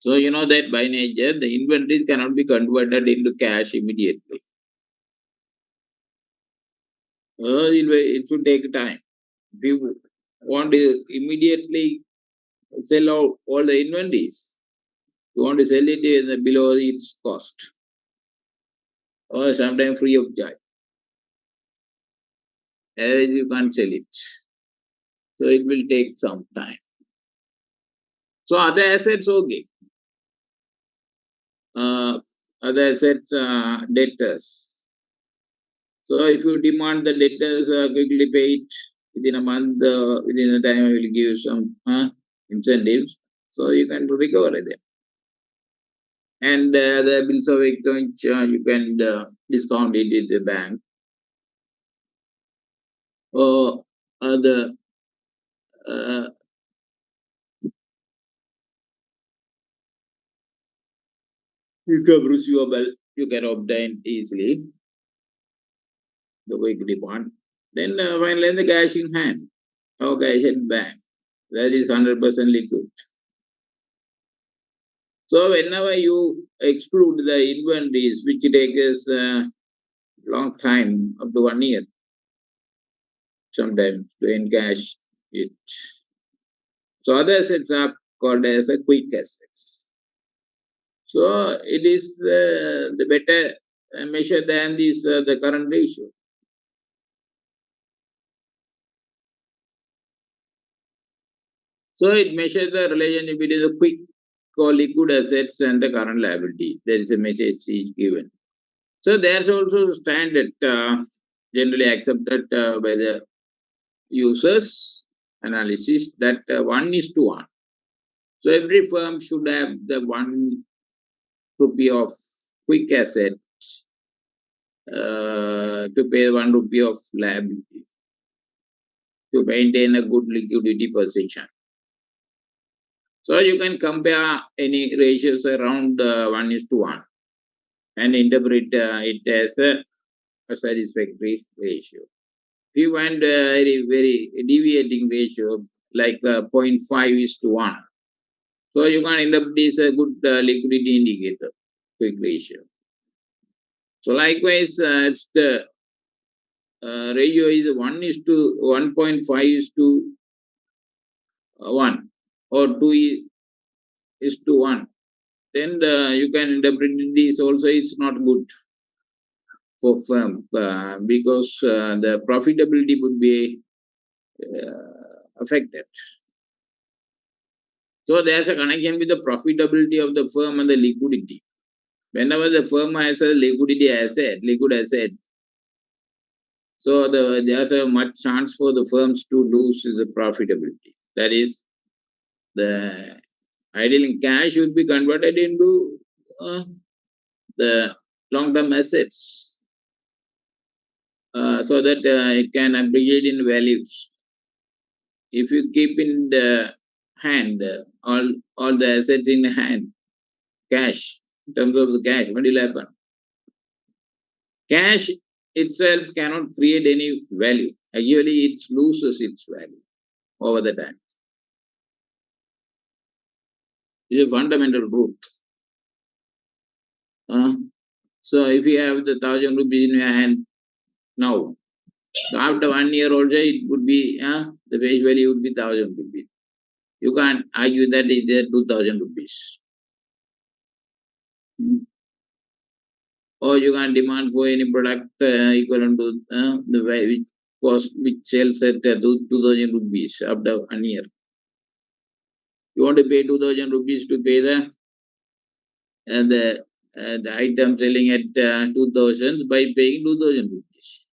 So you know that by nature, the inventories cannot be converted into cash immediately. It should take time. If you want to immediately sell out all the inventories, you want to sell it below its cost or sometimes free of charge. Otherwise, you can't sell it. So it will take some time. So other assets, okay. Uh, Other assets, debtors. So if you demand the debtors quickly pay it within a month, within a time, I will give you some incentives. So you can recover it. And the bills of exchange, you can discount it at the bank. Or other uh, income receivable, you can obtain easily the quick demand. Then finally the cash in hand or cash in bank. That is 100% liquid. So whenever you exclude the inventories, which takes a long time, up to 1 year, sometimes to encash it. So other assets are called as a quick assets. So it is the better measure than this the current ratio. So it measures the relationship between the quick or liquid assets and the current liability. There is a message is given. So there's also standard generally accepted by the users analysis that 1:1. So every firm should have the 1 rupee of quick asset to pay 1 rupee of liability to maintain a good liquidity position. So you can compare any ratios around 1:1 and interpret it as a satisfactory ratio. If you want a very deviating ratio like 0.5:1, so you can interpret this a good liquidity indicator, quick ratio. So likewise, it's the ratio is 1:1.5:1 or 2:1. Then you can interpret this also is not good for firm because the profitability would be affected. So there's a connection with the profitability of the firm and the liquidity. Whenever the firm has a liquid asset, so there's a much chance for the firms to lose the profitability. That is, the idling cash would be converted into the long-term assets so that it can appreciate in values. If you keep in the hand all the assets in hand, cash, in terms of the cash, what will happen? Cash itself cannot create any value. Actually, it loses its value over the time. It's a fundamental truth. So if you have the 1,000 rupees in your hand now, so after 1 year also it would be the face value would be 1,000 rupees. You can't argue that is there 2,000 rupees. Or you can't demand for any product equivalent to the which cost which sells at 2,000 rupees after 1 year. You want to pay 2,000 rupees to pay the item selling at 2,000 by paying 2,000 rupees,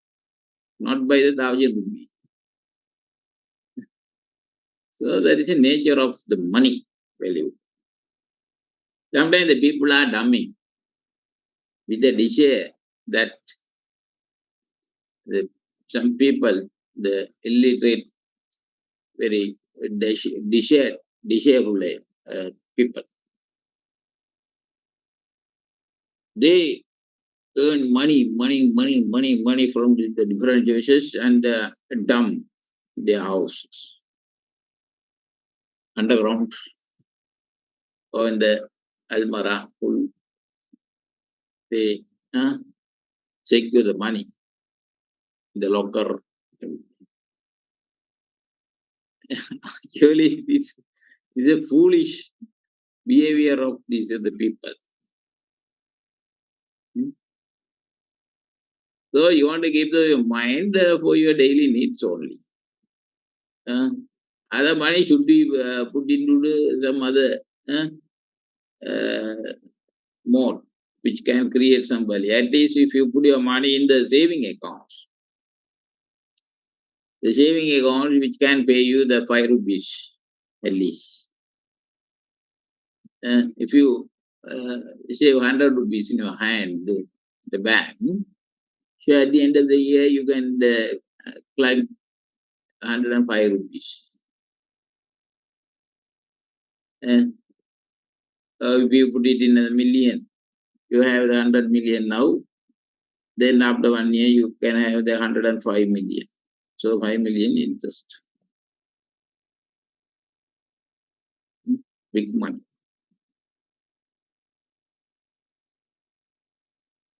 not by the 1,000 rupees. So that is the nature of the money value. Sometimes the people are dummy with the desire that some people, the illiterate, very desirable people, they earn money from the different sources and dump their houses underground or in the Almara full. They secure the money in the locker. Actually, this is a foolish behavior of these other people. Hmm. So you want to keep the mind for your daily needs only. Uh, Other money should be put into some other uh, uh, mode, which can create some value. At least if you put your money in the saving accounts, the saving account which can pay you the 5 rupees at least. If you save 100 rupees in your hand, the bank, so at the end of the year you can collect 105 rupees. And if you put it in a million, you have the 100 million now. Then after 1 year, you can have the 105 million. So 5 million interest. Big money.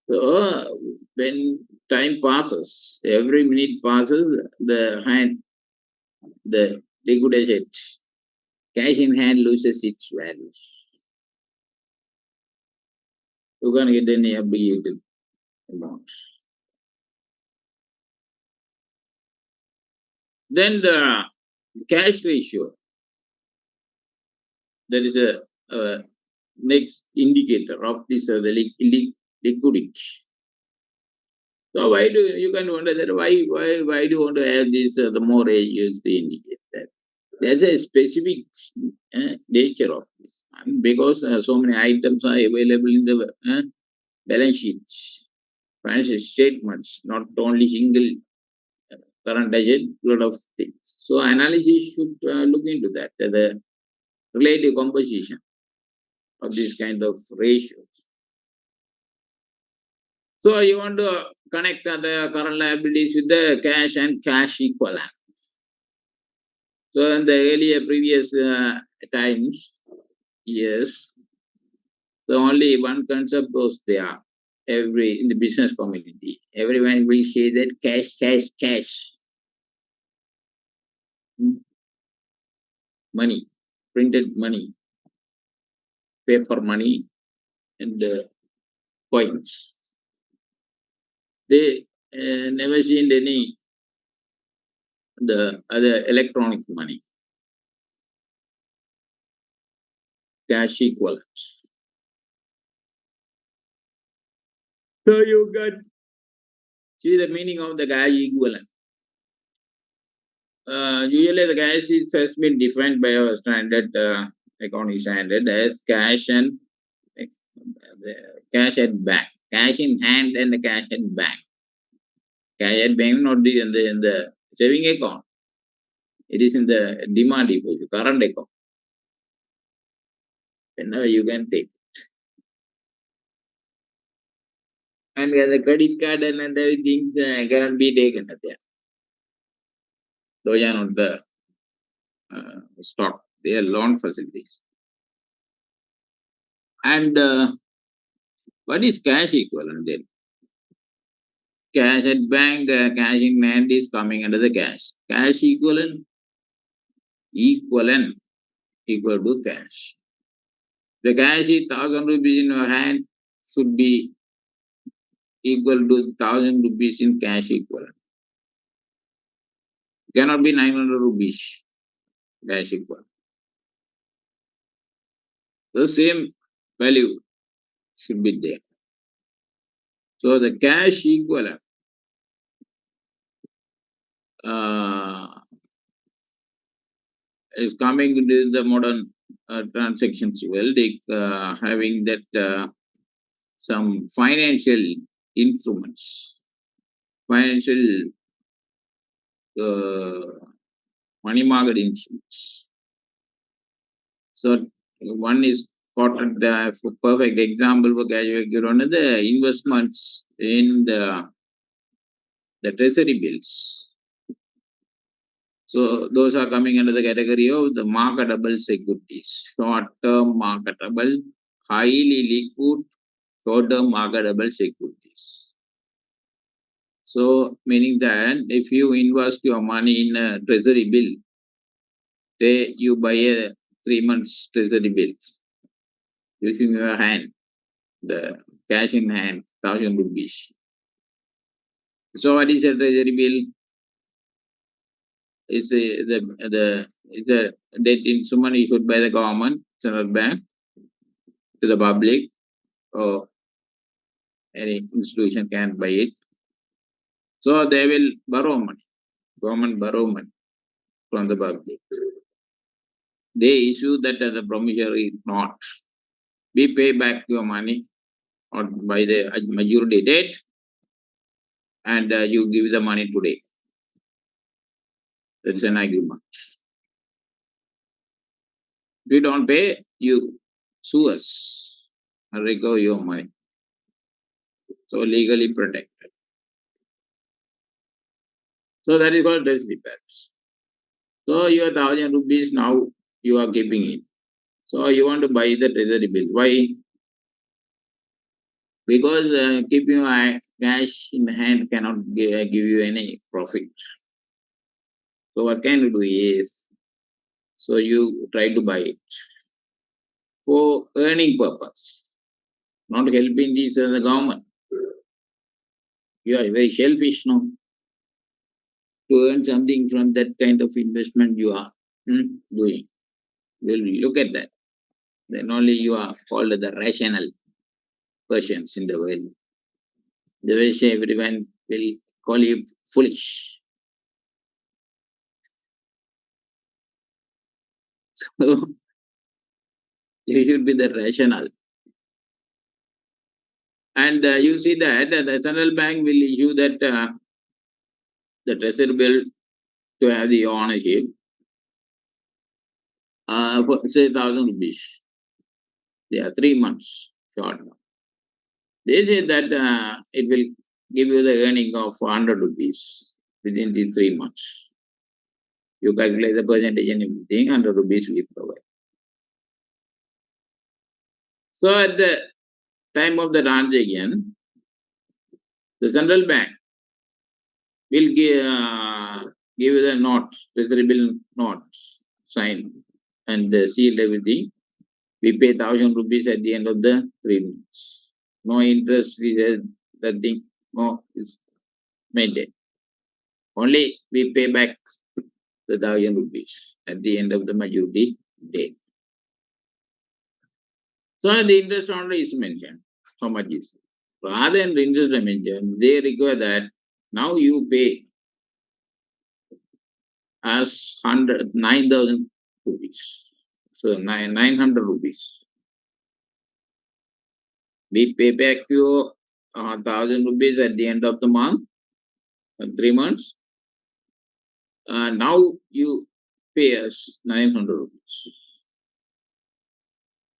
So when time passes, every minute passes, the liquid asset, cash in hand loses its value. You can't get any obligated amount. Then the cash ratio, that is a next indicator of this liquidity. So why do you can wonder that why do you want to have this the more age used to indicate that? There's a specific nature of this because so many items are available in the balance sheets, financial statements, not only single current asset, lot of things. So analysis should look into that, the relative composition of this kind of ratios. So you want to connect the current liabilities with the cash and cash equivalent. So in the earlier previous times, yes, the only one concept was there. Every in the business community, everyone will say that cash, cash, cash, money, printed money, paper money, and coins. They never seen any the other electronic money, cash equivalents. So you got see the meaning of the cash equivalent. Usually the cash is, has been defined by our standard accounting standard as cash and the cash at bank, cash in hand and the cash at bank. Cash at bank not in the saving account. It is in the demand deposit, current account. Whenever you can take. And the credit card and other things cannot be taken at there. Those are not the stock. They are loan facilities. And what is cash equivalent then? Cash at bank, cash in hand is coming under the cash. Cash equivalent equal to cash. The cash is 1,000 rupees in your hand should be equal to 1,000 rupees in cash equivalent. Cannot be 900 rupees cash equivalent. The same value should be there. So the cash equivalent is coming into the modern transactions well, having that some financial instruments, financial money market instruments. So one is quoted for perfect example for graduate the investments in the treasury bills. So those are coming under the category of the marketable securities, short-term marketable highly liquid short-term marketable securities. So, meaning that if you invest your money in a treasury bill, say you buy a 3 months treasury bills using your hand, the cash in hand, 1,000 rupees. So, what is a treasury bill? Is the debt instrument issued by the government, central bank, to the public, or any institution can buy it. So they will borrow money. Government borrow money from the public. They issue that as a promissory note. We pay back your money or by the maturity date, and you give the money today. That's an agreement. If you don't pay, you sue us and recover your money. So legally protected. So that is called treasury bills. So your 1,000 rupees now you are keeping it. So you want to buy the treasury bill. Why? Because keeping your cash in hand cannot give you any profit. So what can you do is, so you try to buy it for earning purpose, not helping this the government. You are very selfish now to earn something from that kind of investment you are doing. We'll look at that. Then only you are called the rational persons in the world. The way everyone will call you foolish. So you should be the rational. And you see that the central bank will issue that the treasury bill to have the ownership for say 1,000 rupees. Yeah, 3 months short. They say that it will give you the earning of 100 rupees within the 3 months. You calculate the percentage and everything, 100 rupees we provide. So at the time of the transaction, the central bank will give you the notes, treasury bill notes, signed and sealed everything. We pay 1,000 rupees at the end of the 3 months. No interest, we said nothing, no is maintained. Only we pay back the 1,000 rupees at the end of the maturity date. So the interest only is mentioned. How much is it? Rather than the interest mentioned, they require that now you pay as 9,000 rupees. So 900 rupees. We pay back you 1,000 rupees at the end of the month, 3 months. Now you pay us 900 rupees.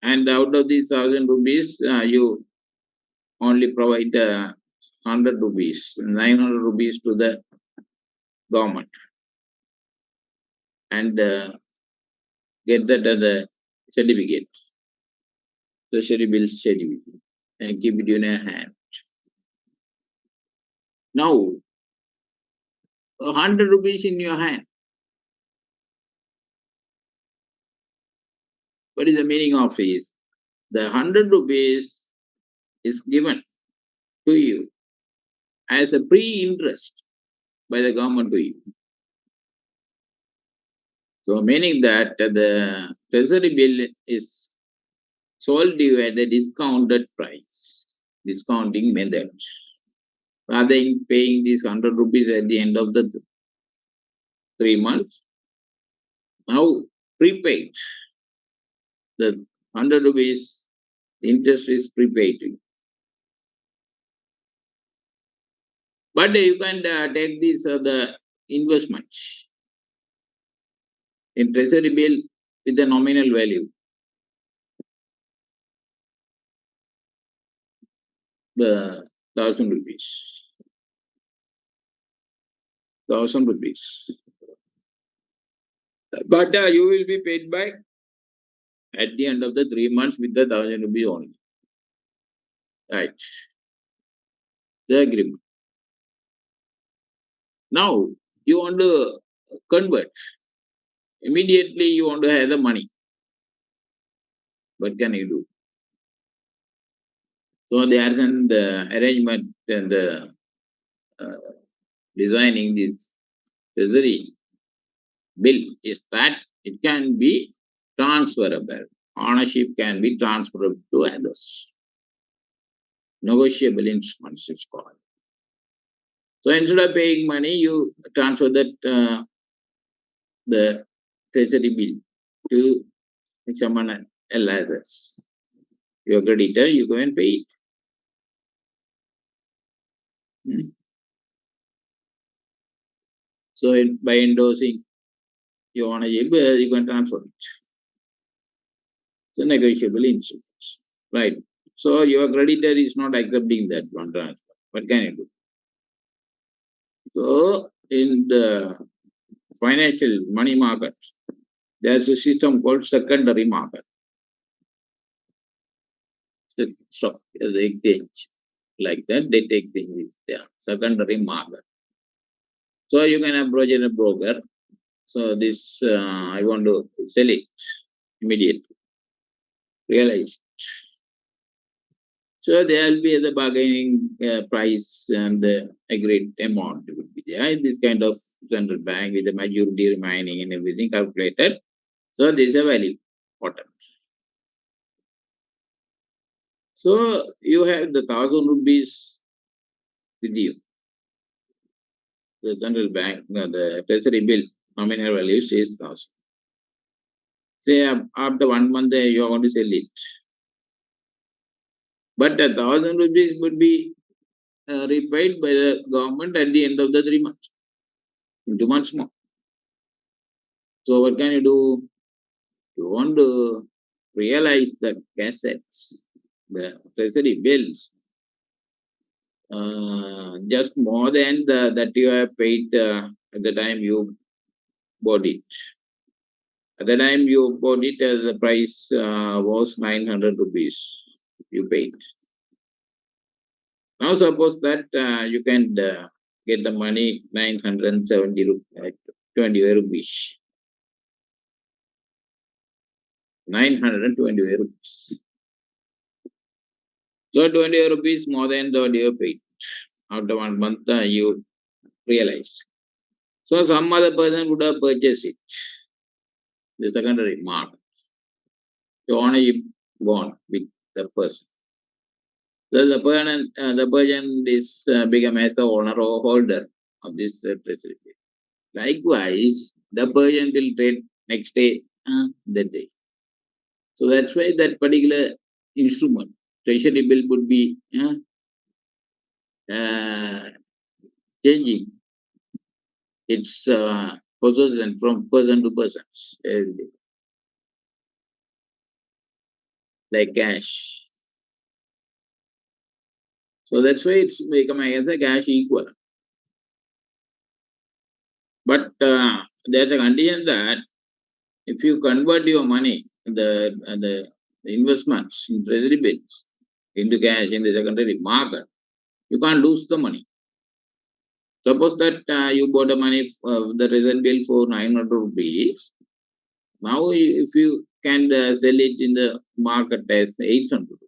And out of these 1,000 rupees, you only provide 100 rupees, 900 rupees to the government. And get that as a certificate, treasury bill certificate, and keep it in your hand. Now, 100 rupees in your hand. What is the meaning of it? The 100 rupees is given to you as a pre-interest by the government to you. So, meaning that the treasury bill is sold you at a discounted price, discounting method. Rather than paying these 100 rupees at the end of the 3 months, now prepaid. The 100 rupees interest is prepaid to you. But you can take these the investments in treasury bill with the nominal value, the 1,000 rupees. 1,000 rupees. But you will be paid back at the end of the 3 months with the 1,000 rupees only. Right. The agreement. Now you want to convert. Immediately you want to have the money. What can you do? So there is an arrangement and uh, designing this treasury bill is that it can be transferable. Ownership can be transferable to others. Negotiable instruments is called. So instead of paying money, you transfer that the treasury bill to someone else. Your creditor, you go and pay it. Hmm. So by endorsing your ownership, you can transfer it. It's a negotiable instruments, right? So your creditor is not accepting that one transfer. What can you do? So in the financial money market, there's a system called secondary market. The stock, the exchange, like that, they take things there. Secondary market. So you can approach a broker. So this I want to sell it immediately. Realize. So there will be the bargaining price and the agreed amount will be there. This kind of central bank with the majority remaining and everything calculated. So this is a value important. So you have the 1,000 rupees with you. The central bank, the treasury bill nominal value is 1,000. Say after 1 month you are going to sell it. But 1,000 rupees would be repaid by the government at the end of the 3 months. 2 months more. So what can you do? You want to realize the assets, the treasury bills, just more than that you have paid at the time you bought it. At the time you bought it, the price was 900 rupees. You paid. Now suppose that you can get the money 970 rupees, 20 rupees. 920 rupees. So 20 rupees more than the you paid. After 1 month, you realize. So some other person would have purchased it. The secondary market. So only gone with the person. So the person is become as the owner or holder of this treasury. Likewise, the person will trade next day, that day. So that's why that particular instrument, treasury bill would be uh, changing its possession from person to person, like cash. So that's why it's become as a cash equal. But there's a condition that if you convert your money, the investments in treasury bills into cash in the secondary market, you can't lose the money. Suppose that you bought the money, the result bill for 900 rupees. Now, if you can sell it in the market as 800 rupees,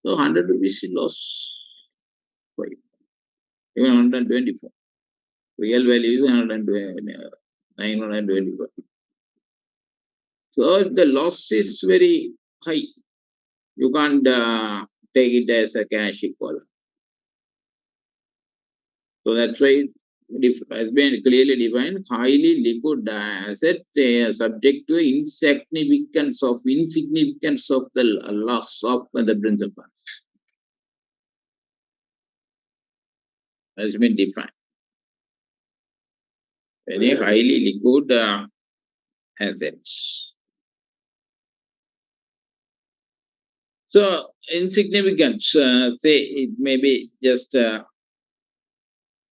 so 100 rupees loss for you, even 124. Real value is 924. So if the loss is very high, you can't take it as a cash equal. So that's why it has been clearly defined, highly liquid asset subject to insignificance of the loss of the principal. Has been defined. Very highly liquid assets. So insignificance, say it may be just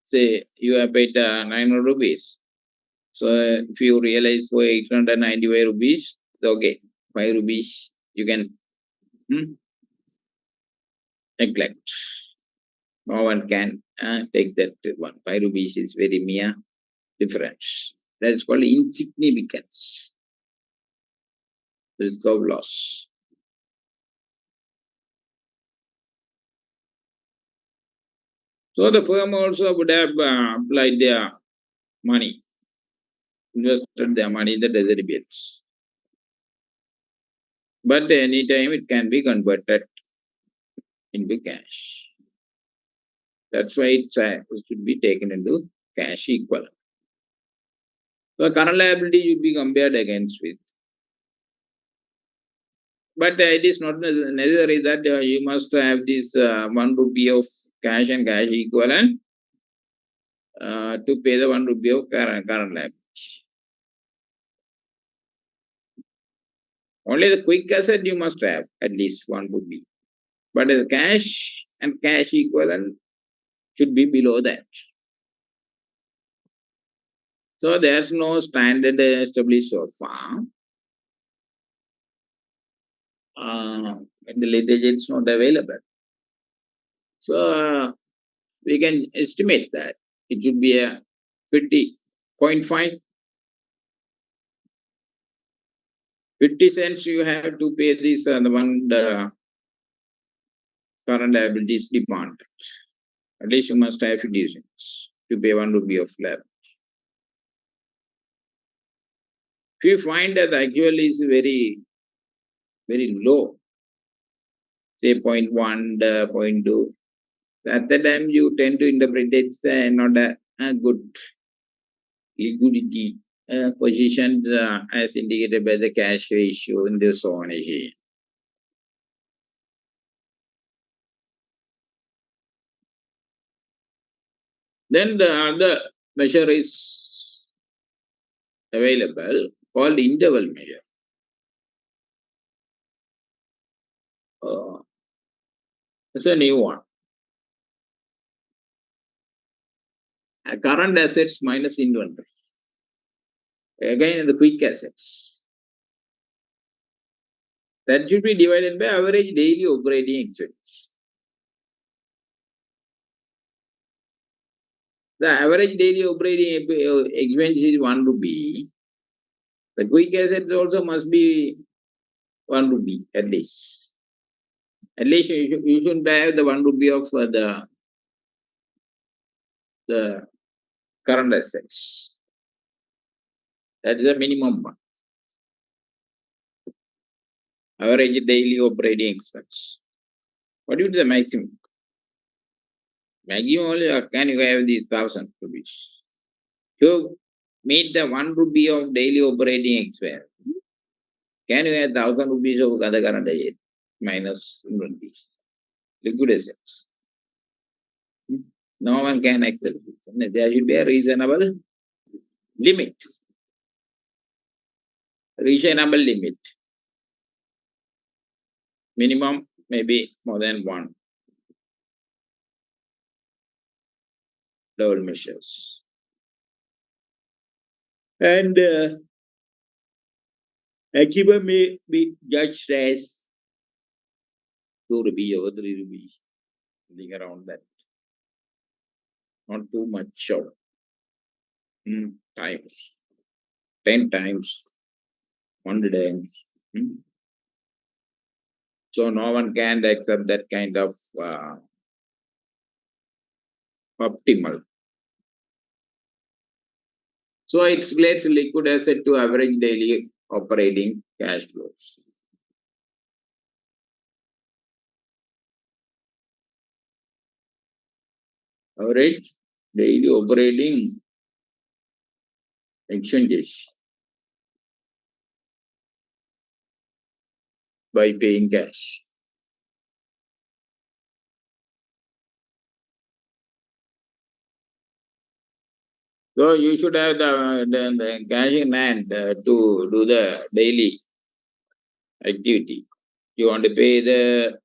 say you have paid 900 rupees. So if you realize for 895 rupees, okay. 5 rupees, you can neglect. No one can take that one. 5 rupees is very mere difference. That is called insignificance, risk of loss. So the firm also would have applied their money, invested their money in the treasury bills. But anytime it can be converted into cash. That's why it should be taken into cash equivalent. So current liability should be compared against with. But it is not necessary that you must have this 1 rupee of cash and cash equivalent to pay the 1 rupee of current liability. Only the quick asset you must have at least 1 rupee. But the cash and cash equivalent should be below that. So there's no standard established so far. In the literature, it's not available. So we can estimate that it should be a 50.5. 50 cents you have to pay this the current liabilities demand. At least you must have 50 cents to pay 1 rupee of liability. If you find that the actual is very, very low, say 0.1, 0.2, at that time you tend to interpret it's not a good liquidity position as indicated by the cash ratio in the zone here. Then the other measure is available called interval measure. It's a new one. Current assets minus inventory. Again, the quick assets. That should be divided by average daily operating expense. The average daily operating expense is 1 rupee. The quick assets also must be 1 rupee at least. At least you should have the 1 rupee of the current assets. That is the minimum one. Average daily operating expense. What is the maximum? Maximum only can you have these 1,000 rupees. To meet the 1 rupee of daily operating expense, can you have 1,000 rupees of other current asset minus inventories? Liquid assets. No one can accept it. There should be a reasonable limit. Reasonable limit. Minimum maybe more than 1. Double measures. And achievement may be judged as 2 rupees or 3 rupees. Something around that. Not too much of times. 10 times. 100 times. So no one can accept that kind of optimal. So it relates liquid asset to average daily operating cash flows. Average daily operating exchanges by paying cash. So you should have the cash in hand to do the daily activity. You want to pay the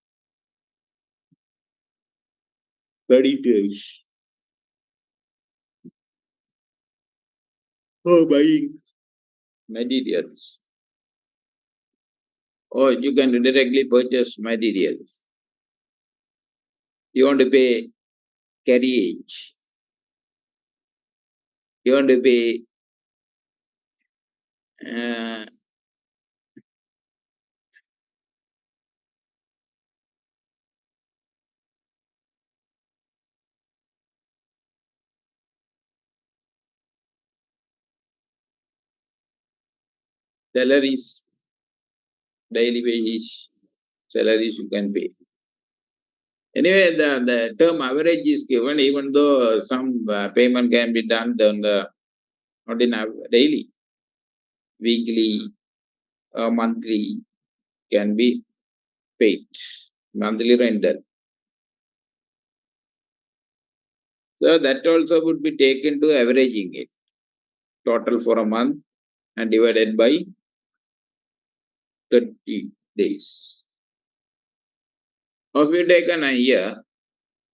creditors for buying materials. or you can directly purchase materials. You want to pay carriage, you want to pay uh, salaries, daily wages, salaries you can pay. Anyway, the term average is given even though some payment can be done on the not in daily, weekly, or monthly can be paid, monthly rental. So that also would be taken to averaging it, total for a month and divided by 30 days. Or if you take an a year,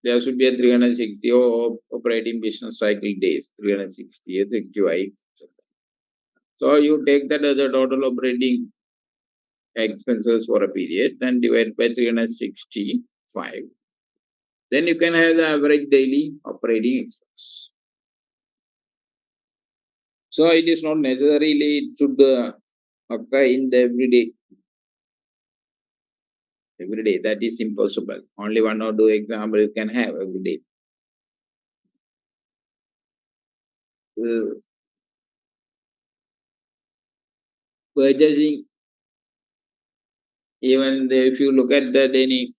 there should be a 360 operating business cycle days, 360, 65. So you take that as a total operating expenses for a period and divide by 365. Then you can have the average daily operating expense. So it is not necessarily it should occur in the everyday. Every day, that is impossible. Only one or two examples you can have every day. Uh, Purchasing, even if you look at that any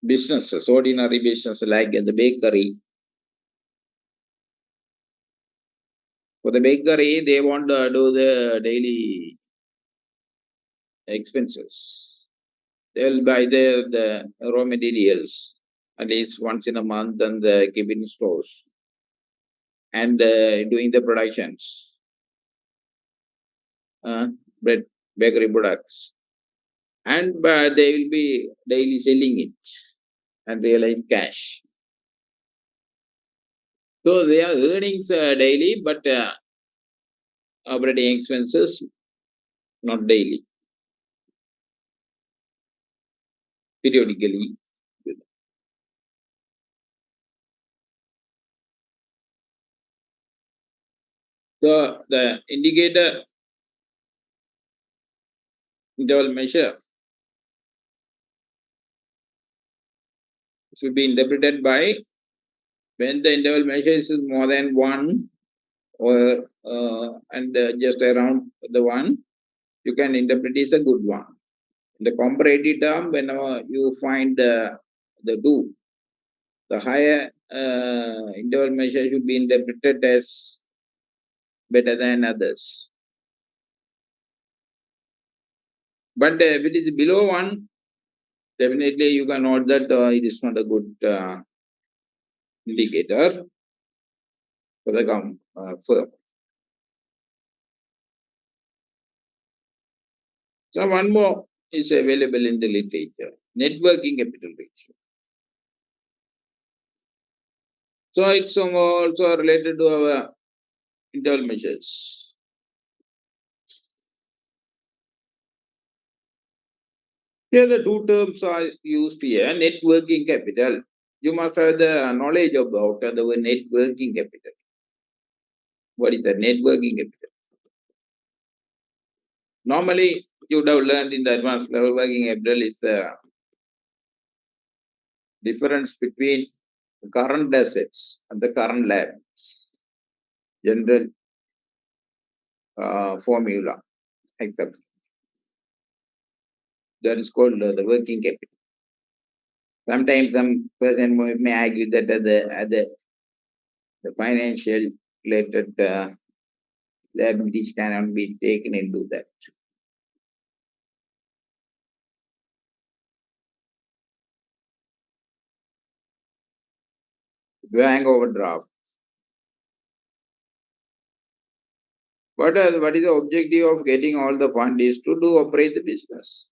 businesses, ordinary business like the bakery. For the bakery, they want to do the daily expenses. They'll buy the raw materials at least once in a month and keep in stores and doing the productions, bread, bakery products. And they will be daily selling it and realize cash. So their earnings daily, but operating expenses not daily, periodically. So the indicator interval measure should be interpreted by when the interval measure is more than one or and just around the one, you can interpret it as a good one. In the comparative term, whenever you find the two, the higher interval measure should be interpreted as better than others. But if it is below one, definitely you can note that it is not a good indicator for the firm. So one more is available in the literature, net working capital ratio. So it's also related to our internal measures. Here the two terms are used here, net working capital. You must have the knowledge about the word net working capital. What is a net working capital? Normally, you would have learned in the advanced level working capital is the difference between the current assets and the current liabilities. General formula, like that is called the working capital. Sometimes some person may argue that the financial related liabilities cannot be taken into that. Bank overdraft. What is the objective of getting all the fund is to do operate the business.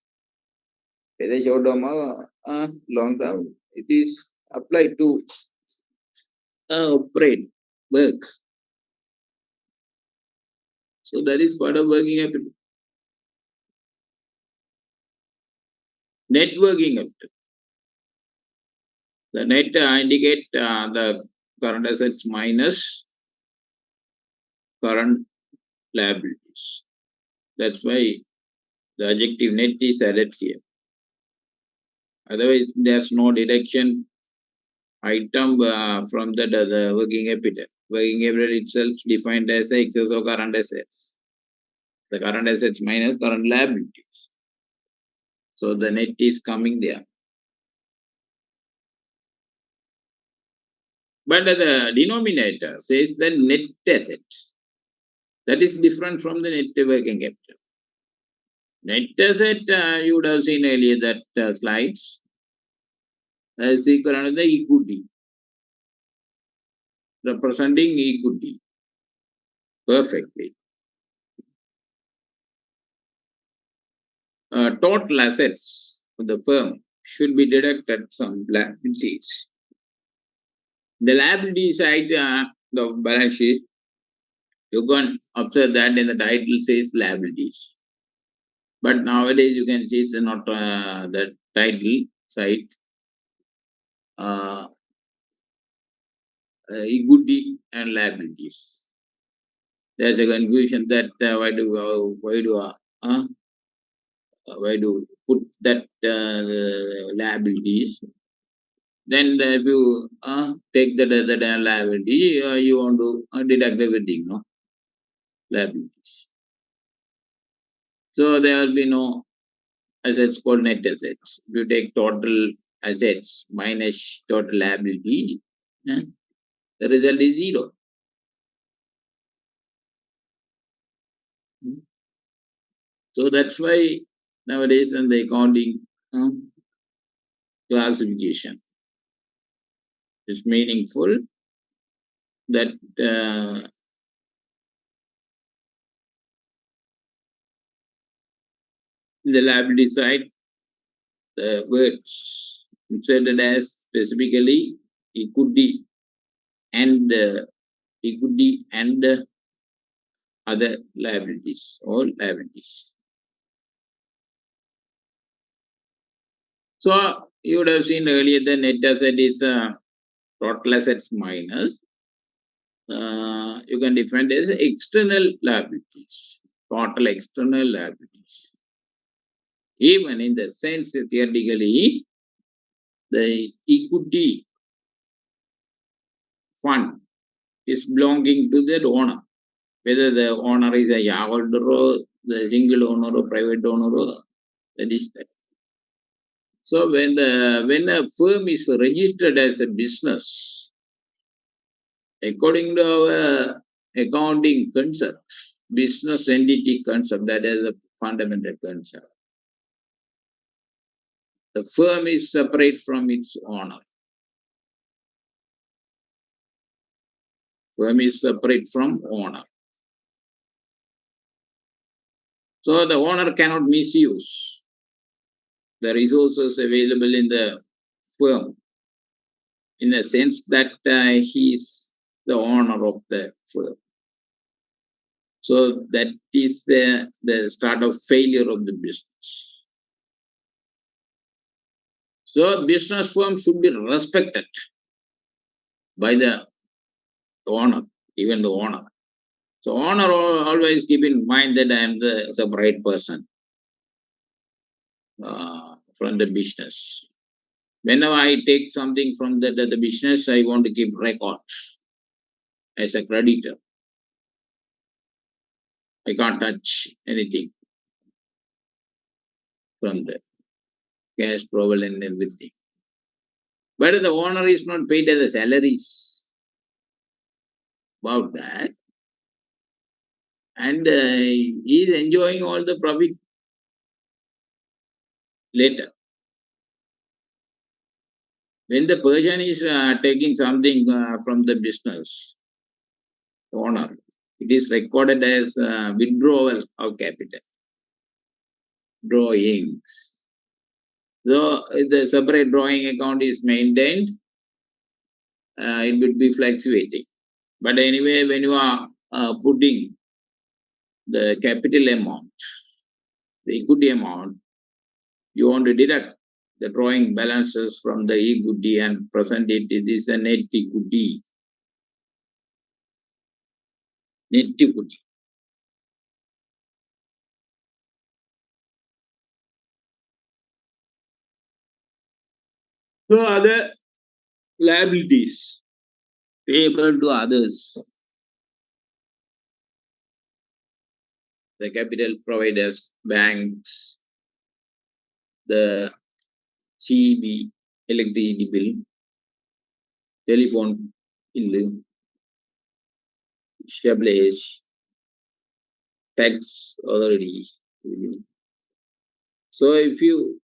Whether short term or long term, it is applied to operate, work. So that is part of working capital. Net working capital. The net indicate the current assets minus current liabilities. That's why the adjective net is added here. Otherwise, there's no deduction item from the working capital. Working capital itself defined as the excess of current assets. The current assets minus current liabilities. So the net is coming there. But the denominator says the net asset. That is different from the net working capital. Net asset, you would have seen earlier that slides, is equal to the equity, representing equity perfectly. Total assets of the firm should be deducted from liabilities. The liability side, the balance sheet, you can observe that in the title says liabilities. But nowadays you can see it's not the title side, equity and liabilities. There's a confusion that why do put that liabilities? Then if you take the liability, you want to deduct everything, no liabilities. So there will be no assets called net assets. If you take total assets minus total liability, the result is zero. So that's why nowadays in the accounting classification is meaningful that the liability side, the words inserted as specifically equity and other liabilities, all liabilities. So you would have seen earlier the net asset is total assets minus. You can define it as external liabilities, total external liabilities. Even in the sense theoretically, the equity fund is belonging to the owner, whether the owner is a shareholder or the single owner or private owner, or that is that. So when a firm is registered as a business, according to our accounting concept, business entity concept, that is a fundamental concept. The firm is separate from its owner. Firm is separate from owner. So the owner cannot misuse the resources available in the firm in the sense that he is the owner of the firm. So that is the start of failure of the business. So business firm should be respected by the owner, even the owner. So owner always keep in mind that I am the separate person from the business. Whenever I take something from the business, I want to keep records as a creditor. I can't touch anything from the cash provided and everything. But the owner is not paid as the salaries about that. And he is enjoying all the profit later. When the person is taking something from the business owner, it is recorded as withdrawal of capital, drawings. So if the separate drawing account is maintained, it will be fluctuating. But anyway, when you are putting the capital amount, the equity amount, You want to deduct the drawing balances from the equity and present it. It is a net equity. Net equity. So other liabilities payable to others, the capital providers, banks, the CEB, electricity bill, telephone bill, established tax authority. So if you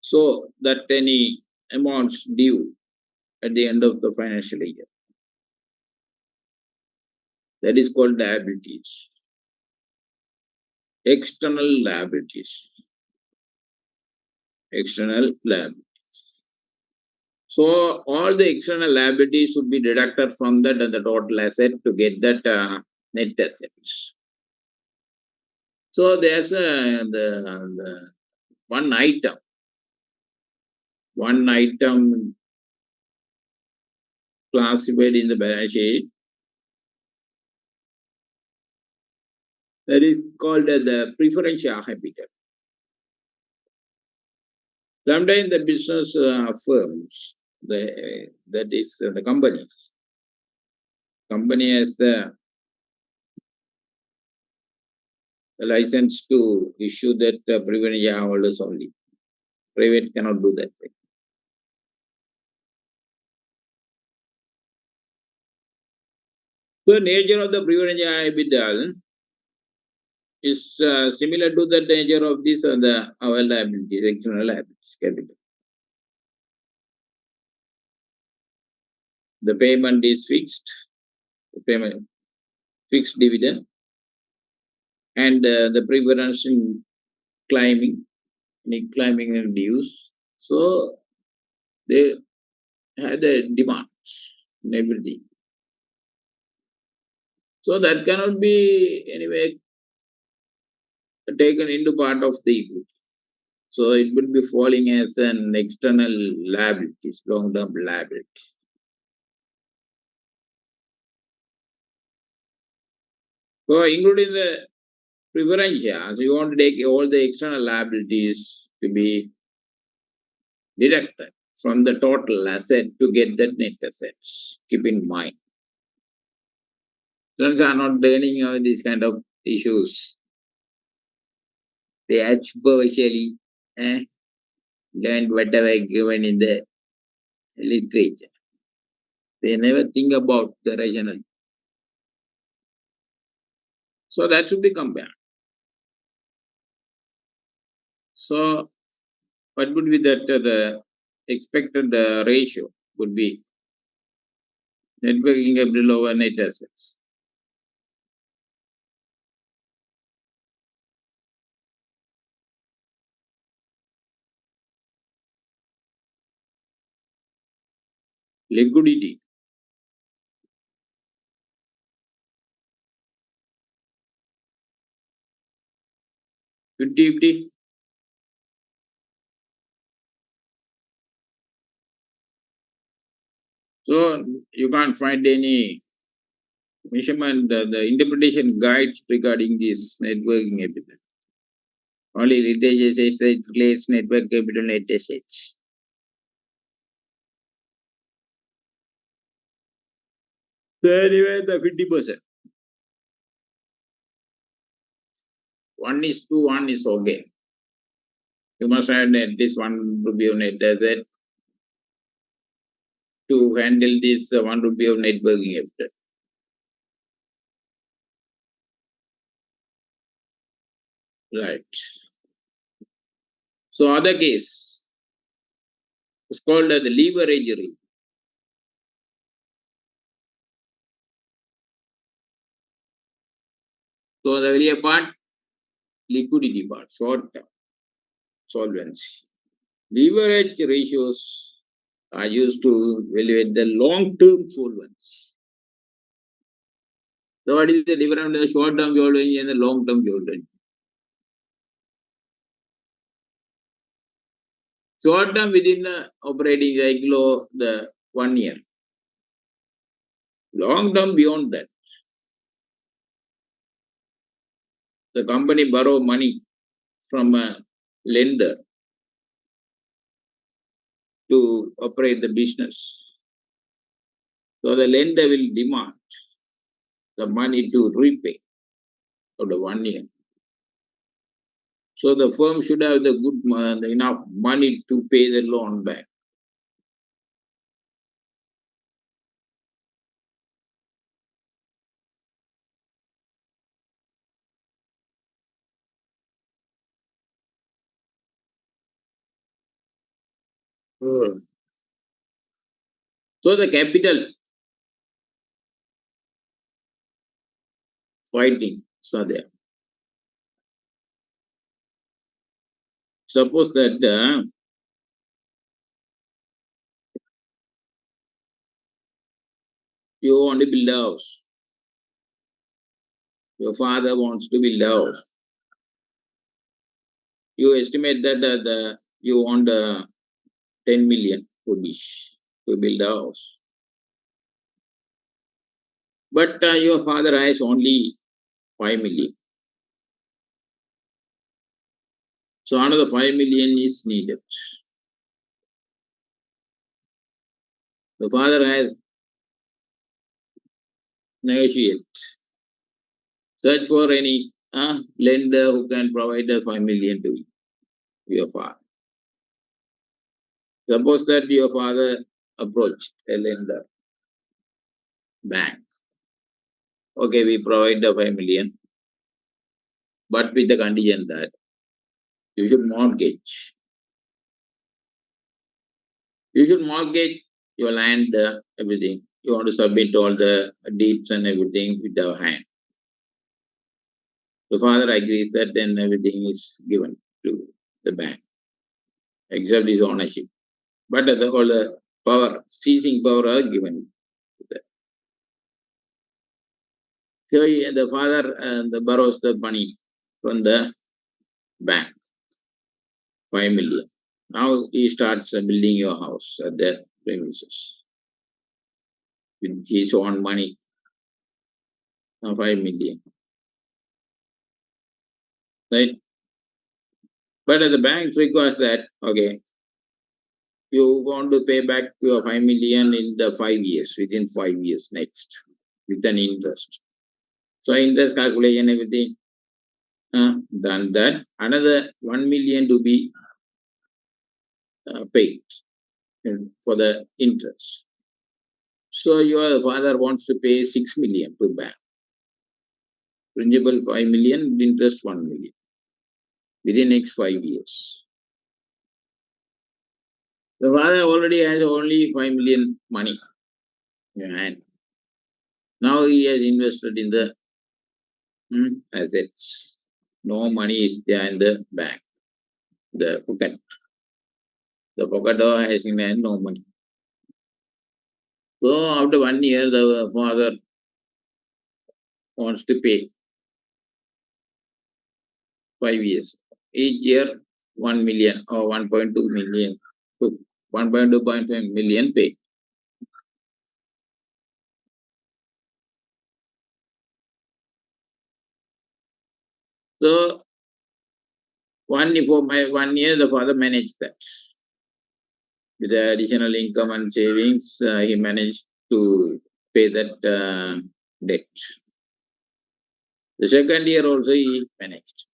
so that any amounts due at the end of the financial year, that is called liabilities. External liabilities. External liabilities. So all the external liabilities should be deducted from that and the total asset to get that net assets. So there's the one item classified in the balance sheet that is called the preferential capital. Sometimes the business firms, that is the companies, company has the license to issue that preferential shareholders only. Private cannot do that. So nature of the preferential capital is similar to the nature of this our liabilities, external liabilities capital. The payment is fixed, the payment fixed dividend, and the preference in climbing and dues. So they had the demands and everything. So that cannot be anyway taken into part of the equity. So it would be falling as an external liabilities, long-term liability. So including the preferential, so you want to take all the external liabilities to be deducted from the total asset to get the net assets. Keep in mind. Students are not learning these kind of issues. They are superficially learned whatever given in the literature. They never think about the rational. So that should be compared. So what would be that the expected ratio would be net working capital over net assets. Liquidity. 50-50. So you can't find any measurement, the interpretation guides regarding this net working capital. Only literature says that it relates net working capital net assets. So anyway, the 50%. 1:2, 1 is okay. You must have at least 1 rupee of net asset to handle this 1 rupee of net working capital. Right. So other case is called the leverage rate. So the earlier part, liquidity part, short term solvency. Leverage ratios are used to evaluate the long-term solvency. So what is the difference between the short-term solvency and the long-term solvency? Short term within the operating cycle of the 1 year. Long term beyond that. The company borrow money from a lender to operate the business. So the lender will demand the money to repay for the 1 year. So the firm should have the good enough money to pay the loan back. Hmm. So the capital fighting so there. Suppose that you want to build a house. Your father wants to build a house. You estimate that you want 10 million rupees to build a house. But your father has only 5 million. So another 5 million is needed. The father has negotiate. Search for any lender who can provide the 5 million to your father. Suppose that your father approached a lender, bank. Okay, we provide the 5 million, but with the condition that you should mortgage. You should mortgage your land, everything. You want to submit all the deeds and everything with our hand. The father agrees that then everything is given to the bank, except his ownership. But all the power, seizing power are given to them. So the father borrows the money from the bank, 5 million. Now he starts building your house at the premises with his own money, 5 million. Right? But the bank requires that, okay, you want to pay back your 5 million in the 5 years, within 5 years next, with an interest. So interest calculation, everything done that. Another 1 million to be paid for the interest. So your father wants to pay 6 million to bank. Principal 5 million, interest 1 million within next 5 years. The father already has only 5 million money in hand. Now he has invested in the assets. No money is there in the bank, the pocket. The pocket has in hand no money. So after 1 year, the father wants to pay 5 years. Each year, 1 million or 1.2 million, 1.2.5 million pay. So for my 1 year, the father managed that. With the additional income and savings, he managed to pay that debt. The second year also he managed.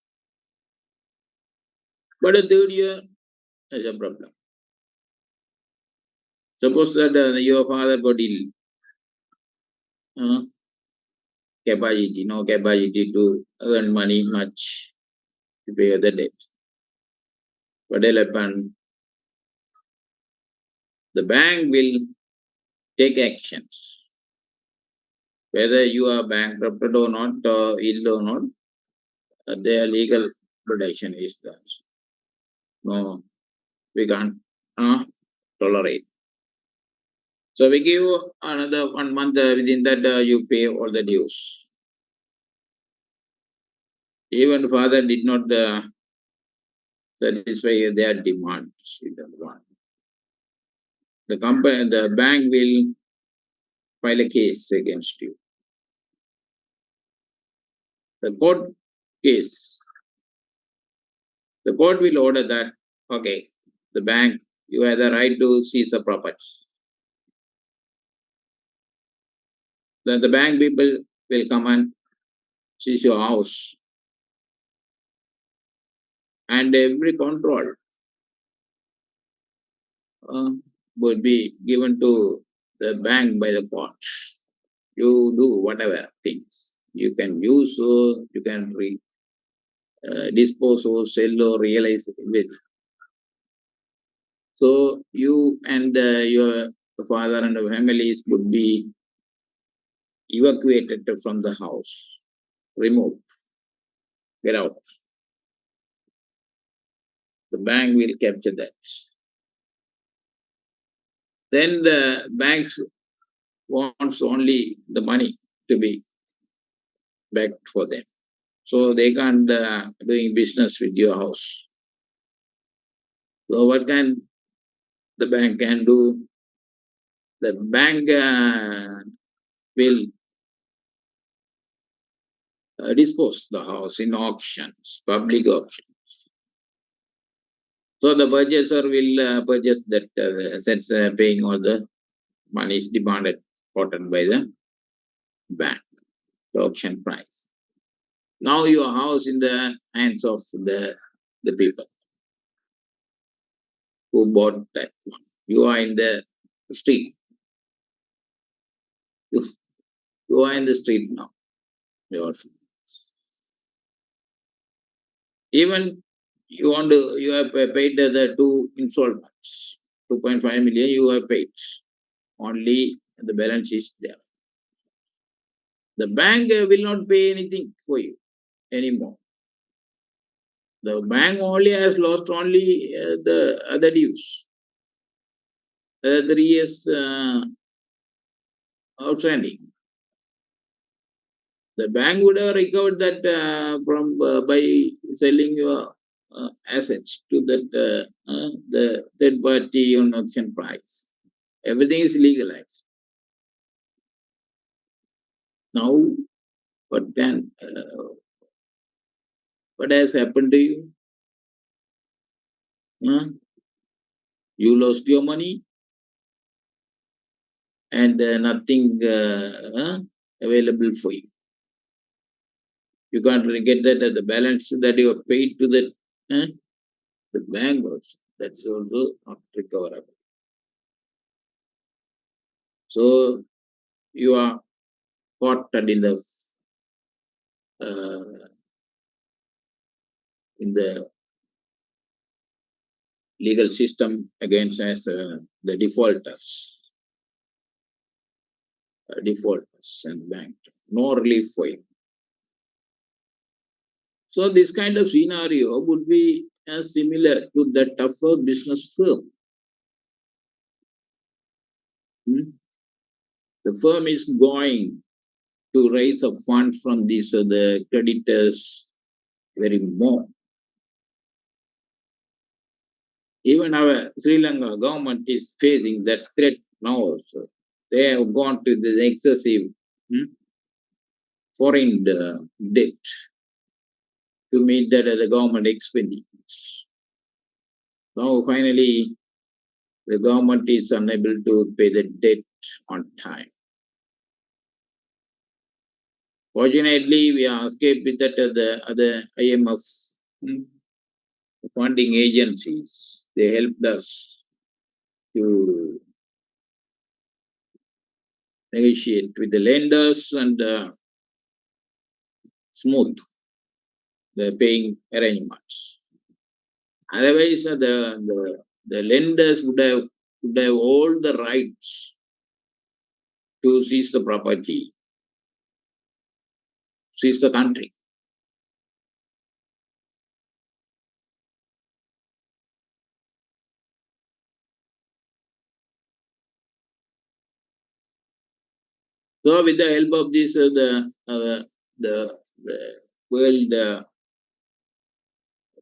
But the third year is a problem. Suppose that your father got ill, no capacity to earn money much to pay the debt. What will happen? The bank will take actions. Whether you are bankrupted or not, or ill or not, their legal protection is that. No, we can't tolerate. So we give another 1 month, within that you pay all the dues. Even father did not satisfy their demands. The bank will file a case against you. The court case, the court will order that, okay, the bank, you have the right to seize the property. Then the bank people will come and seize your house, and every control uh, would be given to the bank by the court. You do whatever things you can use, you can dispose or sell or realize with. So you and your father and families would be evacuated from the house, removed, get out. The bank will capture that. Then the banks wants only the money to be back for them. So they can't doing business with your house. So what can the bank can do? The bank will dispose the house in auctions, public auctions. So the purchaser will purchase that assets, paying all the money is demanded, quoted by the bank, the auction price. Now your house in the hands of the people who bought that one. You are in the street. You, you are in the street now. Your even you have paid the two installments, 2.5 million you have paid. Only the balance is there. The bank will not pay anything for you anymore. The bank only has lost only the other dues, 3 years outstanding. The bank would have recovered that from by selling your assets to the third party on auction price. Everything is legalized. Now, what can what has happened to you? You lost your money and nothing available for you. You can't get that the balance that you have paid to the bank also. That's also not recoverable. So you are caught uh, in the legal system against as the defaulters and bank. No relief for you. So this kind of scenario would be similar to that of a business firm. The firm is going to raise a fund from these the creditors very more. Even our Sri Lanka government is facing that threat now also. They have gone to the excessive foreign debt to meet that the government expenditures. Now finally the government is unable to pay the debt on time. Fortunately, we are escaped with that the other IMF funding agencies. They helped us to negotiate with the lenders and smooth the paying arrangements. Otherwise, the lenders would have all the rights to seize the property, seize the country. So, with the help of this, the world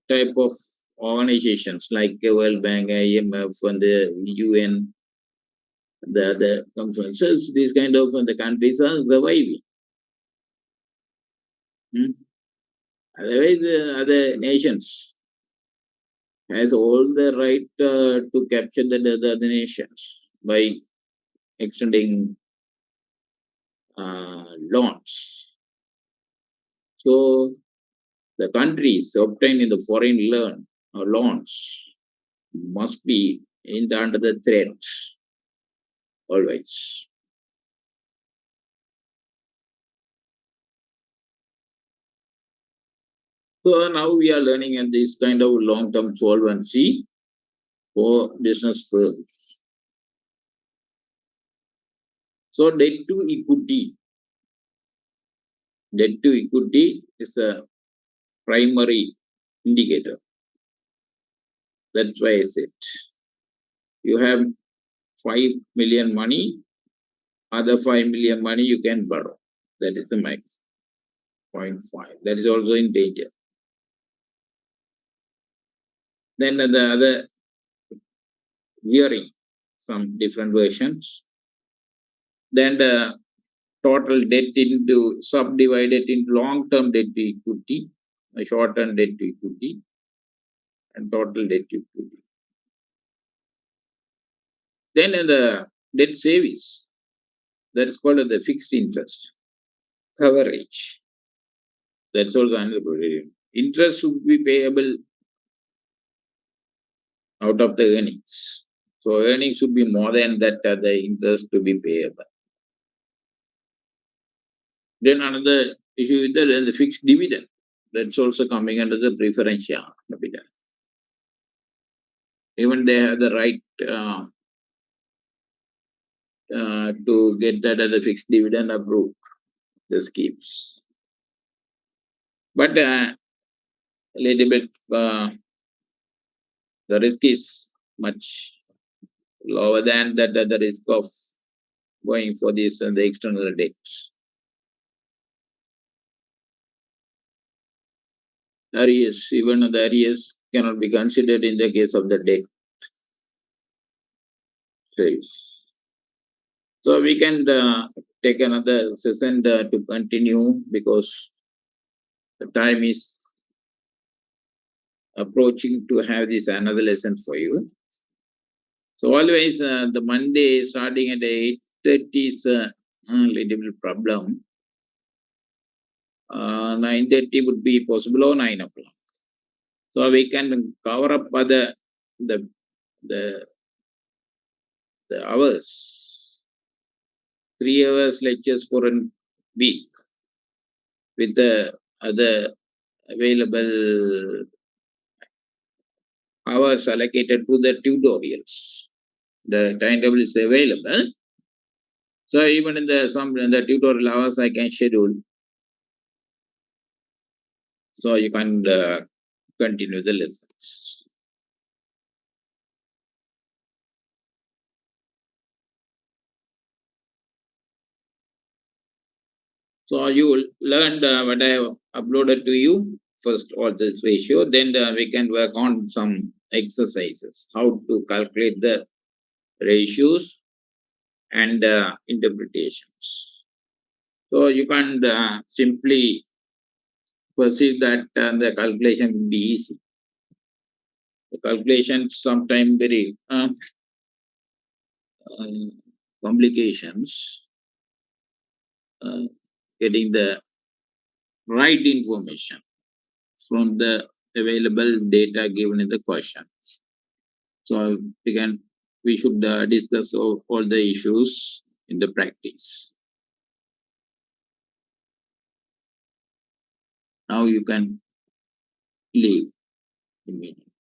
type of organizations like the World Bank, IMF, and the UN, the other conferences, these kind of the countries are surviving. Hmm. Otherwise, the other nations has all the right to capture the other nations by extending loans. So the countries obtaining the foreign loans must be under the threat always. So now we are learning at this kind of long-term solvency for business firms. So debt to equity is a primary indicator. That's why I said you have 5 million money, other 5 million money you can borrow. That is the max. 0.5. That is also in danger. Then the other hearing some different versions. Then the total debt into subdivided into long-term debt to equity, short-term debt to equity, and total debt to equity. Then the debt service, that is called the fixed interest coverage. That's also another problem. Interest should be payable out of the earnings. So earnings should be more than that the interest to be payable. Then another issue is the fixed dividend. That's also coming under the preferential capital. Even they have the right to get that as a fixed dividend approved, the schemes. But a little bit, the risk is much lower than that the risk of going for this and the external debt. Arrears, even the arrears cannot be considered in the case of the debt service. So we can take another session to continue because the time is approaching to have this another lesson for you. So always the Monday starting at 8:30 is a little bit problem. 9:30 would be possible or 9 o'clock. So we can cover up the the the hours, 3 hours lectures for a week with the other available hours allocated to the tutorials. The timetable is available. So even in the tutorial hours I can schedule. So you can continue the lessons. So you learned what I have uploaded to you. First, all this ratio. Then we can work on some exercises. How to calculate the ratios and interpretations. So you can simply perceive that the calculation will be easy. The calculation sometimes very complications. Getting the right information from the available data given in the question. So we should discuss all the issues in the practice. Now you can leave the meeting.